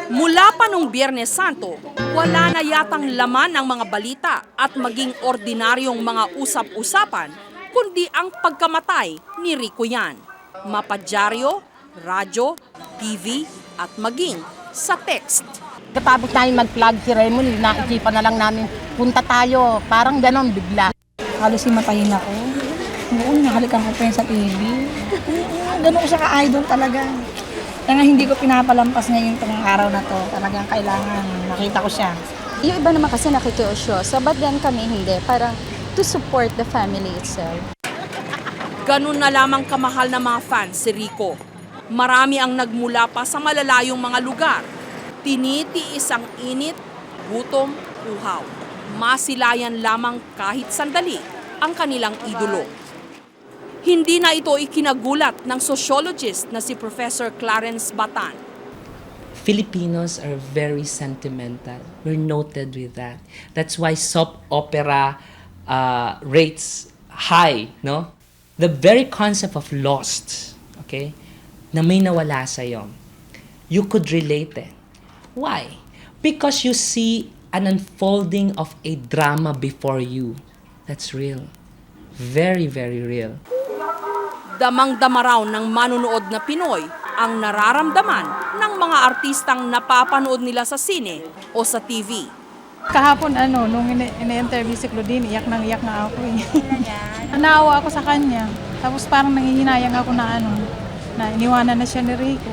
Mula pa nung Biyernes Santo, wala na yatang laman ang mga balita at maging ordinaryong mga usap-usapan, kundi ang pagkamatay ni Rico Yan. Mapadyaryo, radyo, TV at maging sa text. Katapos namin mag-plug si Raymond, naisipan na lang namin, punta tayo. Parang ganon, bigla. Halos himatayin ako. Oo, nakalikan ko pa yun sa TV. Ganun ko siya ka-idol talaga. Kaya nga hindi ko pinapalampas ngayon itong araw na to. Talagang kailangan makita ko siya. Yung iba naman kasi nakikiusyoso, ba't yan kami hindi? Parang to support the family itself. Ganun na lamang kamahal na mga fans si Rico. Marami ang nagmula pa sa malalayong mga lugar. Tinitiis ang init, gutom, uhaw. Masilayan lamang kahit sandali ang kanilang idolo. Hindi na ito ikinagulat ng sociologist na si Professor Clarence Batan. Filipinos are very sentimental. We're noted with that. That's why soap opera rates high, no? The very concept of lost, okay, na may nawala sa'yo, you could relate it. Why? Because you see an unfolding of a drama before you. That's real. Very, very real. Damang-dama raw ng manunood na Pinoy ang nararamdaman ng mga artistang napapanood nila sa sine o sa TV. Kahapon nung ina-interview si Claudine, iyak na ako eh. Naawa ako sa kanya. Tapos parang nangihinayang ako na iniwanan na siya ni Rico.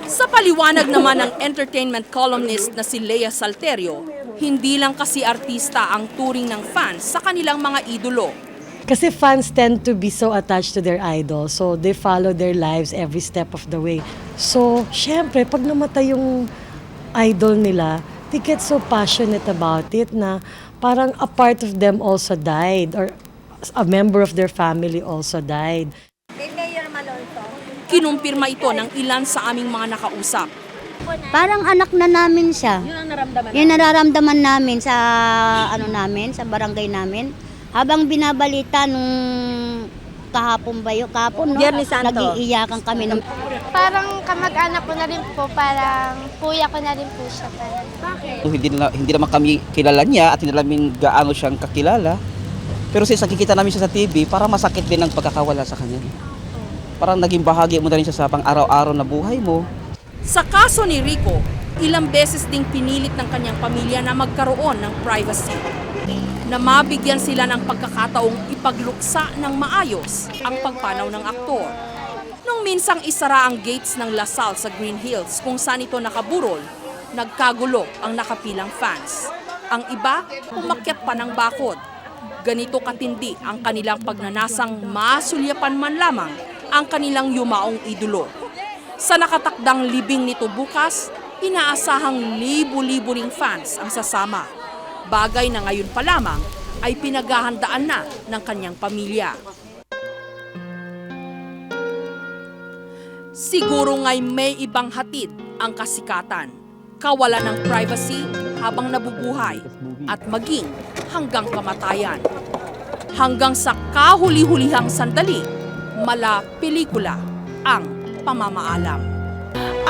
Sa paliwanag naman ng entertainment columnist na si Lea Salterio, hindi lang kasi artista ang turing ng fans sa kanilang mga idolo. Kasi fans tend to be so attached to their idol, so they follow their lives every step of the way. So, syempre, pag namatay yung idol nila, they get so passionate about it na parang a part of them also died or a member of their family also died. Kinumpirma ito ng ilan sa aming mga nakausap. Parang anak na namin siya. Yun nararamdaman namin sa sa barangay namin. Habang binabalita nung kahapon, no? Biyernes Santo. Nag-iiyakan kami. Parang kamag-anak ko na rin po, parang kuya ko na rin po siya. Bakit? Hindi naman kami kilala niya at hindi namin gaano siyang kakilala. Pero since nakikita namin siya sa TV, parang masakit din ang pagkakawala sa kanya. Parang naging bahagi mo na rin siya sa pang-araw-araw na buhay mo. Sa kaso ni Rico, ilang beses ding pinilit ng kanyang pamilya na magkaroon ng privacy. Na mabigyan sila ng pagkakataong ipagluksa ng maayos ang pagpanaw ng aktor. Nung minsang isara ang gates ng Lasal sa Green Hills kung saan ito nakaburol, nagkagulo ang nakapilang fans. Ang iba, umakyat pa ng bakod. Ganito katindi ang kanilang pagnanasang masulyapan man lamang ang kanilang yumaong idolo. Sa nakatakdang libing nito bukas, inaasahang libu-libo ring fans ang sasama. Bagay na ngayon pa lamang ay pinaghahandaan na ng kanyang pamilya. Siguro nga'y may ibang hatid ang kasikatan, kawalan ng privacy habang nabubuhay at maging hanggang kamatayan. Hanggang sa kahuli-hulihang sandali, mala pelikula ang pamamaalam.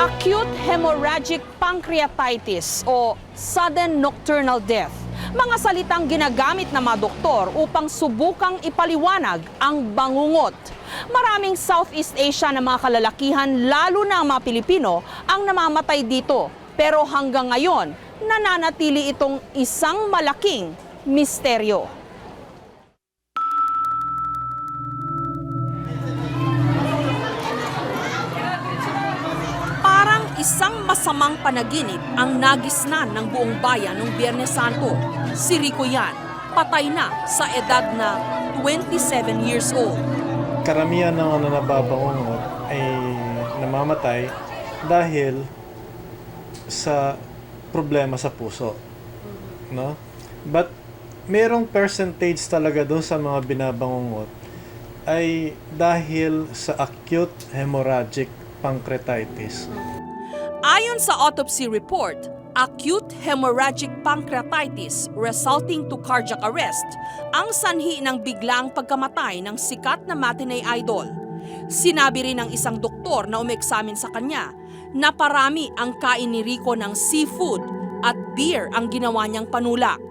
Acute hemorrhagic pancreatitis o sudden nocturnal death. Mga salitang ginagamit ng mga doktor upang subukang ipaliwanag ang bangungot. Maraming Southeast Asia na mga kalalakihan, lalo na ang mga Pilipino, ang namamatay dito. Pero hanggang ngayon, nananatili itong isang malaking misteryo. Parang isang masamang panaginip ang nagisnan ng buong bayan noong Biyernes Santo. Si Rico Yan, patay na sa edad na 27 years old. Karamihan ng nababangungot ay namamatay dahil sa problema sa puso, no? But merong percentage talaga doon sa mga binabangungot ay dahil sa acute hemorrhagic pancreatitis. Ayon sa autopsy report, acute hemorrhagic pancreatitis resulting to cardiac arrest ang sanhi ng biglang pagkamatay ng sikat na matinee idol. Sinabi rin ng isang doktor na umeksamin sa kanya Naparami ang kain ni Rico ng seafood at beer ang ginawa niyang panulak.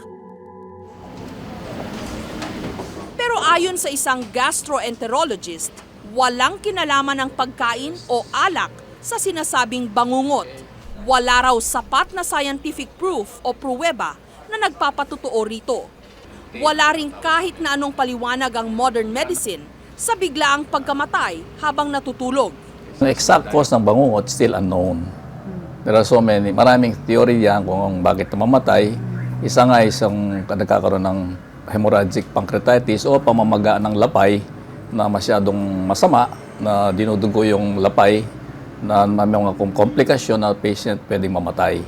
Pero ayon sa isang gastroenterologist, walang kinalaman ang pagkain o alak sa sinasabing bangungot. Wala raw sapat na scientific proof o pruweba na nagpapatutuo rito. Wala ring kahit na anong paliwanag ang modern medicine sa biglaang pagkamatay habang natutulog. The exact cause ng bangungot still unknown. There are so many, maraming theory yan kung bakit namamatay. Isa nga isang nagkakaroon ng hemorrhagic pancreatitis o pamamaga ng lapay na masyadong masama, na dinudugo yung lapay, na may mga komplikasyon na patient pwedeng mamatay.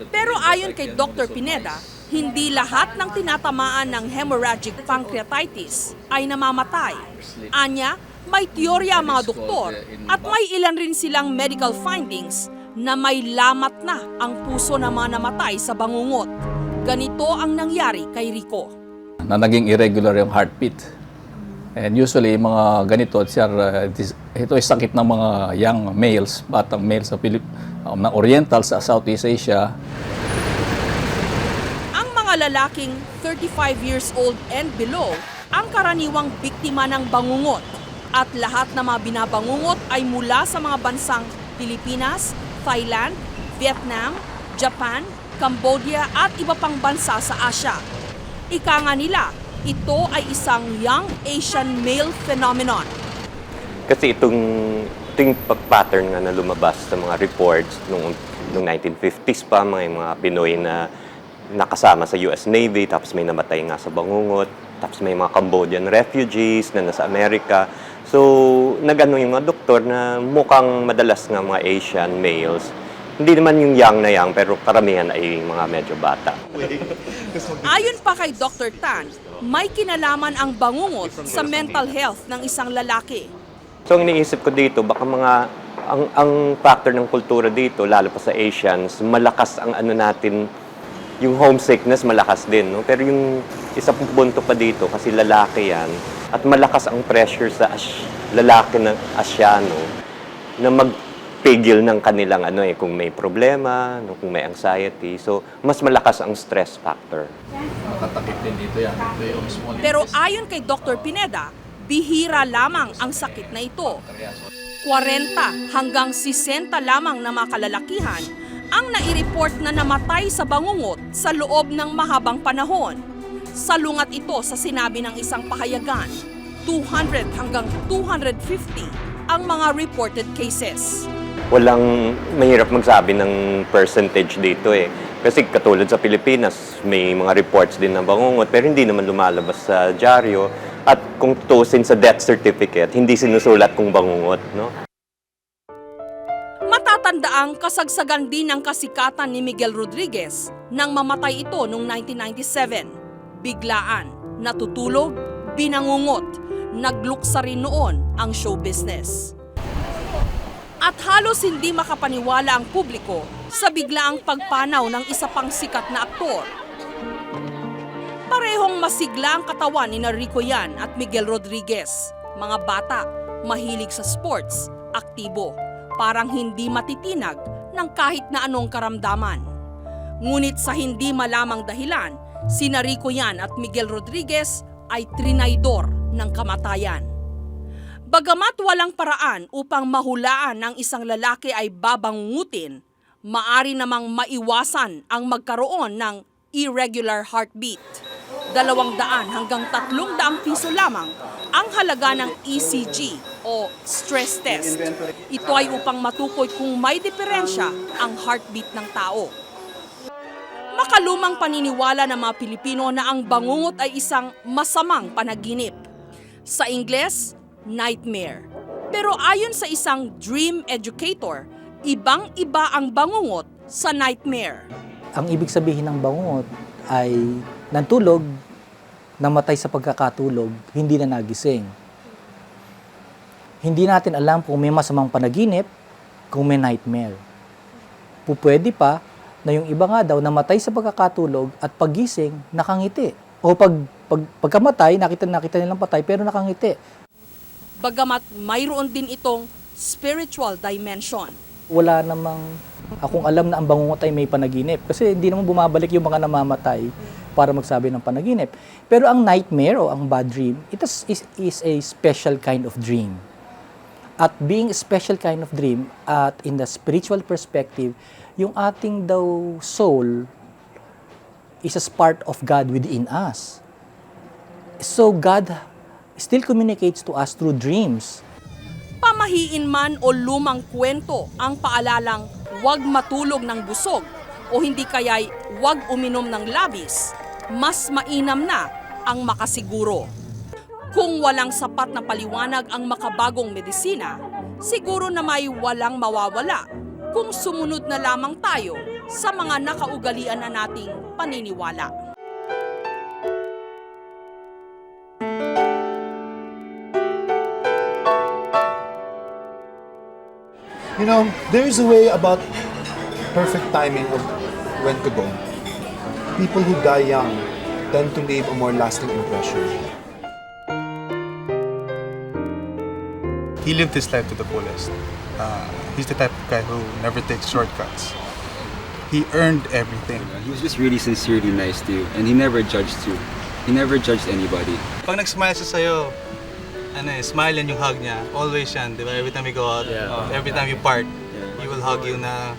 Pero ayon kay Dr. Pineda, hindi lahat ng tinatamaan ng hemorrhagic pancreatitis ay namamatay. Anya, may teorya ang mga doktor at may ilan rin silang medical findings na may lamat na ang puso ng mga namatay sa bangungot. Ganito ang nangyari kay Rico. Na naging irregular yung heartbeat. And usually, mga ganito, ito ay sakit ng mga young males, batang males sa ng Oriental sa Southeast Asia. Ang mga lalaking 35 years old and below ang karaniwang biktima ng bangungot. At lahat ng mga binabangungot ay mula sa mga bansang Pilipinas, Thailand, Vietnam, Japan, Cambodia at iba pang bansa sa Asia. Ika nga nila, ito ay isang young Asian male phenomenon. Kasi itong pattern nga na lumabas sa mga reports noong 1950s pa, mga Pinoy na nakasama sa US Navy, tapos may namatay nga sa bangungot, tapos may mga Cambodian refugees na nasa Amerika. So, nag-ano yung mga doktor na mukhang madalas nga mga Asian males. Hindi naman yung young na young, pero karamihan ay mga medyo bata. Ayon pa kay Dr. Tan, may kinalaman ang bangungot sa mental health ng isang lalaki. So, ang iniisip ko dito, baka ang factor ng kultura dito, lalo pa sa Asians, malakas ang ano natin, yung homesickness malakas din. No? Pero yung isa pong punto pa dito, kasi lalaki yan, at malakas ang pressure sa lalaki ng Asyano na magpigil ng kanilang kung may problema, kung may anxiety. So, mas malakas ang stress factor. Nakatakip din dito yan. Pero ayon kay Dr. Pineda, bihira lamang ang sakit na ito. 40 hanggang 60 lamang na mga kalalakihan ang nai-report na namatay sa bangungot sa loob ng mahabang panahon. Salungat ito sa sinabi ng isang pahayagan, 200 hanggang 250 ang mga reported cases. Walang mahirap magsabi ng percentage dito eh. Kasi katulad sa Pilipinas, may mga reports din ng bangungot pero hindi naman lumalabas sa dyaryo. At kung tutusin sa death certificate, hindi sinusulat kung bangungot, no? Matatandaang kasagsagan din ng kasikatan ni Miguel Rodriguez nang mamatay ito noong 1997. Biglaan, natutulog, binangungot, nagluksa rin noon ang show business. At halos hindi makapaniwala ang publiko sa biglaang pagpanaw ng isa pang sikat na aktor. Parehong masigla ang katawan ni Rico Yan at Miguel Rodriguez. Mga bata, mahilig sa sports, aktibo, parang hindi matitinag ng kahit na anong karamdaman. Ngunit sa hindi malamang dahilan, sina Rico Yan at Miguel Rodriguez ay trinaydor ng kamatayan. Bagamat walang paraan upang mahulaan ng isang lalaki ay babangungutin, maari namang maiwasan ang magkaroon ng irregular heartbeat. 200 hanggang 300 piso lamang ang halaga ng ECG o stress test. Ito ay upang matukoy kung may diferensya ang heartbeat ng tao. Makalumang paniniwala ng mga Pilipino na ang bangungot ay isang masamang panaginip. Sa Ingles, nightmare. Pero ayon sa isang dream educator, ibang-iba ang bangungot sa nightmare. Ang ibig sabihin ng bangungot ay nantulog, namatay sa pagkakatulog, hindi na nagising. Hindi natin alam kung may masamang panaginip, kung may nightmare. Pupwede pa na yung iba nga daw namatay sa pagkakatulog at paggising, nakangiti. O pagkamatay, nakita nilang patay pero nakangiti. Bagamat mayroon din itong spiritual dimension. Wala namang akong alam na ang bangungot ay may panaginip. Kasi hindi naman bumabalik yung mga namamatay para magsabi ng panaginip. Pero ang nightmare o ang bad dream, is a special kind of dream. At being a special kind of dream, at in the spiritual perspective, yung ating daw soul is a part of God within us. So God still communicates to us through dreams. Pamahiin man o lumang kwento ang paalalang huwag matulog ng busog o hindi kaya'y huwag uminom ng labis, mas mainam na ang makasiguro. Kung walang sapat na paliwanag ang makabagong medisina, siguro na may walang mawawala kung sumunod na lamang tayo sa mga nakaugalian na nating paniniwala. You know, there's a way about perfect timing of when to go. People who die young tend to leave a more lasting impression. He lived his life to the fullest. He's the type of guy who never takes shortcuts. He earned everything. He was just really sincerely nice to you, and he never judged you. He never judged anybody. Pag nag-smile siya sa'yo, smile yan yung hug niya. Always yan, di ba? Every time we go out, every time you part, he will hug you na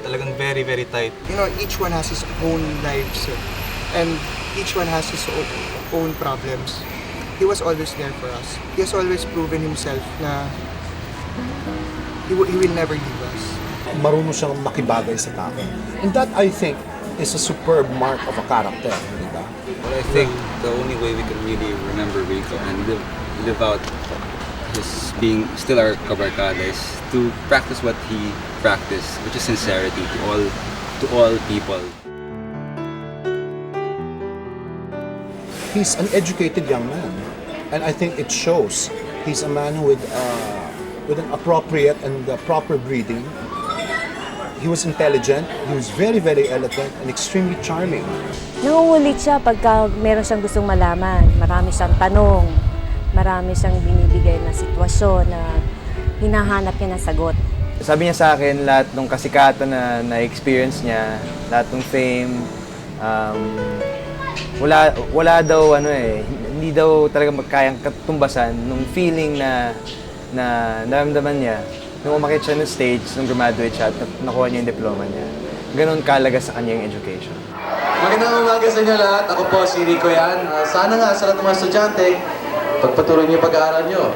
talagang very, very tight. You know, each one has his own lives, and each one has his own problems. He was always there for us. He has always proven himself na he will never leave us. Marunong siyang makibagay sa tao. And that, I think, is a superb mark of a character, di ba? But I think the only way we can really remember Rico and live out his being still our kabarkada is to practice what he practiced, which is sincerity to all people. He's an educated young man, and I think it shows. He's a man with an appropriate and proper breeding. He was intelligent, he was very, very eloquent, and extremely charming. Nangungulit siya pagka meron siyang gustong malaman. Marami siyang tanong, marami siyang binibigay na sitwasyon na hinahanap niya ng sagot. Sabi niya sa akin, lahat ng kasikatan na na-experience niya, lahat ng fame, wala daw hindi daw talaga magkayang katumbasan nung feeling na naramdaman niya nung umakit siya ng stage, nung graduate siya at nakuha niya yung diploma niya. Ganon kalaga sa kanya yung education. Magandang umaga sa inyo lahat. Ako po si Rico yan. Sana nga sa lahat ng mga estudyante, pagpatuloy niyo yung pag-aaral niyo.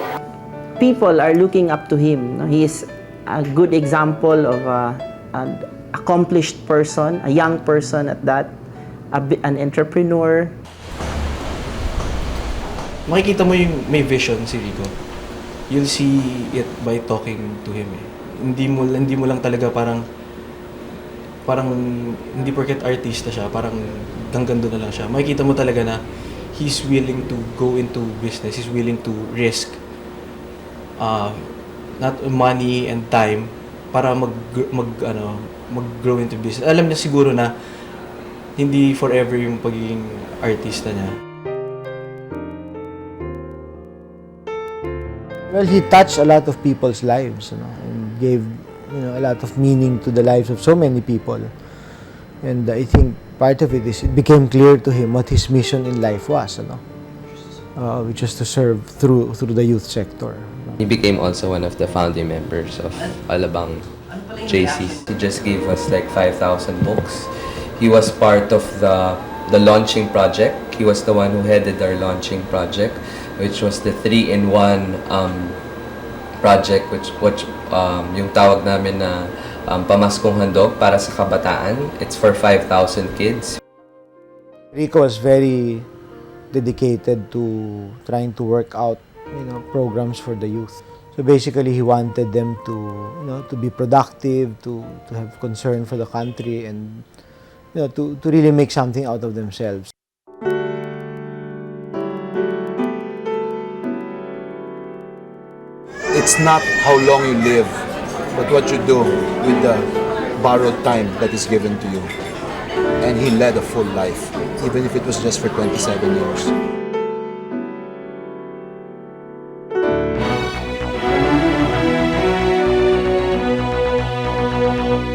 People are looking up to him. He is a good example of an accomplished person, a young person at that, an entrepreneur. Makikita mo yung may vision si Rico. You'll see it by talking to him. Hindi mo lang talaga parang hindi porket artista siya, parang hanggang doon na lang siya. Makikita mo talaga na he's willing to go into business, he's willing to risk not money and time para mag-grow into business. Alam niya siguro na hindi forever yung pagiging artista niya. Well, he touched a lot of people's lives, and gave, a lot of meaning to the lives of so many people. And I think part of it is it became clear to him what his mission in life was, which was to serve through the youth sector. He became also one of the founding members of Alabang JCs. He just gave us like 5,000 books. He was part of the launching project. He was the one who headed our launching project, which was the 3-in-1 project, which yung tawag namin na Pamaskong Handog para sa kabataan. It's for 5,000 kids. Rico was very dedicated to trying to work out, programs for the youth. So basically, he wanted them to be productive, to have concern for the country, and to really make something out of themselves. It's not how long you live, but what you do with the borrowed time that is given to you. And he led a full life, even if it was just for 27 years.